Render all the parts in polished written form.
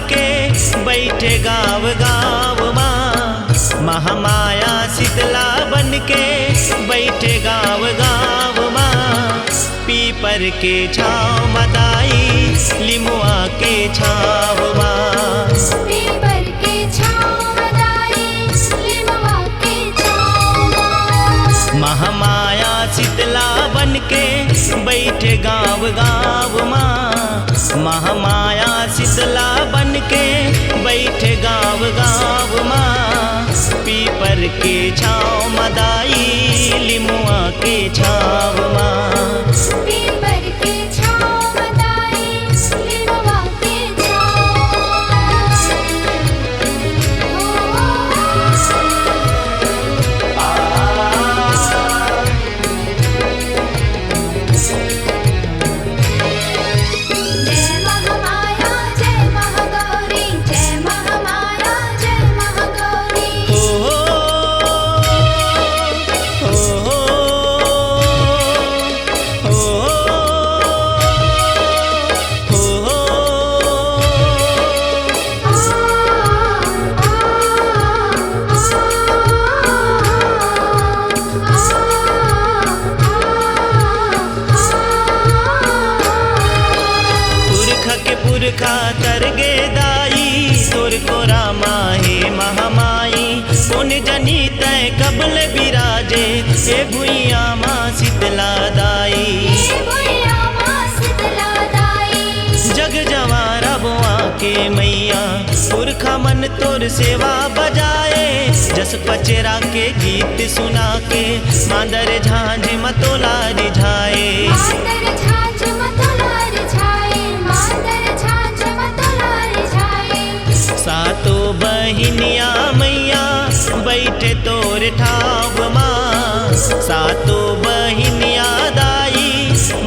के बैठे गाँव गाँव माँ। महामाया शीतला बन के बैठे गाँव गाँव माँ। पीपर के छाँव मदाई लिमुआ के छाँव माँ। पीपर के छाँव मदाई लिमुआ के छाँव माँ। महामाया शीतला बन के बैठे गाँव गाँव माँ। महामाया शीतला बन के बैठे गाँव गाँव माँ। पीपर के छाँव मदाई लिमुआ के छाँव माँ। पीपर के छाँव मदाई लिमुआ के छाँव जय महामाया जय महागौरी जय महामाया जय महागौरी। हो पुरखा के पुरखा तरगे दाई तोर को रामा हे महामाई। पुन जनी तय कबल विराजे हे भुइया माँ शीतला दाई। हे भुइया माँ शीतला दाई। जग जवारा बुआ के मैया पुरखा मन तोर सेवा बजाए। जस पचरा के गीत सुना के मांदर झांझ मतोला रिझाए। मांदर झांझ मतोला रिझाए। मांदर झांझ मतोला रिझाए। सातो बहिनिया मैया बैठे तोर ठाव माँ। सातो बहिनिया दाई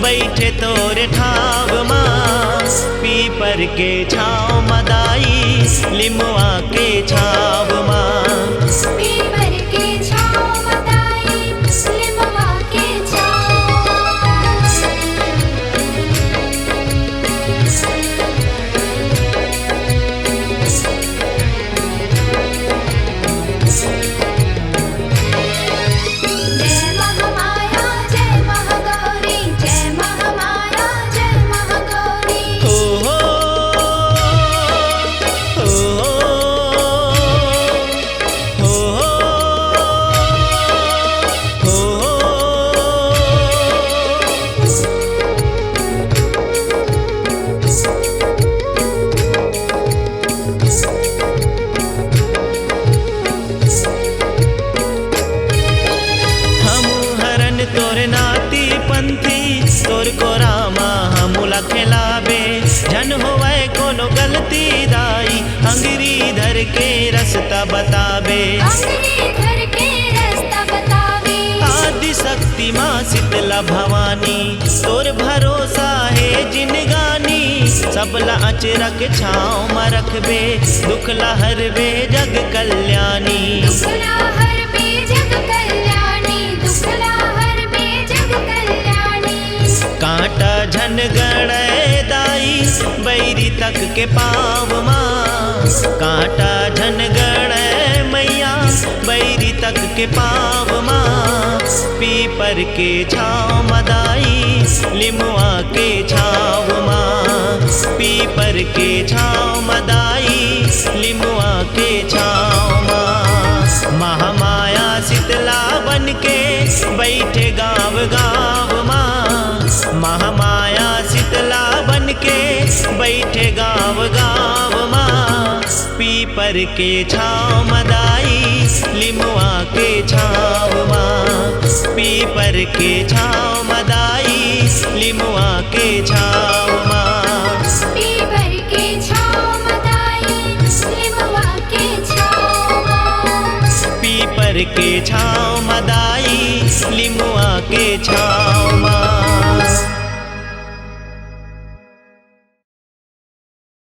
बैठे तोर ठाव माँ। पीपर के छाँव मदाई लिमुआ के छाँव माँ। पीपर के छाँव मदाई लिमुआ के छाँव। जय महामाया जय महागौरी जय महामाया जय महागौरी। हो तोर नाती पंथी तोर को रामा हमूला खिलाबे। जन होवे कोनो गलती दाई अंगरी धर के रास्ता बताबे। अंगरी धर के रास्ता बतावे। आदि शक्ति माँ शीतला भवानी तोर भरोसा है जिनगानी। सबला अचरा के छाँव में रखबे दुखला हरबे जग कल्याणी। दुखला हरबे जग कल्याणी। दुखला हरबे जग कल्याणी। कांटा झन गड़े दाई बैरी तक के पाव माँ। कांटा झन गड़े मैया बैरी तक के पाव माँ। पीपर के छाँव मदाई लिमुआ के छाँव माँ। पीपर के छाँव मदाई लिमुआ के छाँव माँ। महामाया शीतला बन के बैठे गाँव गाँव माँ। महामाया शीतला बन के बैठे गाँव गाँव माँ। पीपर के छाँव मदाई लिमुआ के छाँव माँ। पीपर के छाँव मदाई लिमुआ के छाँव माँ। पीपर के छाँव मदाई लिमुआ के छाँव माँ। पीपर के छाँव मदाई लिमुआ के छाँव माँ।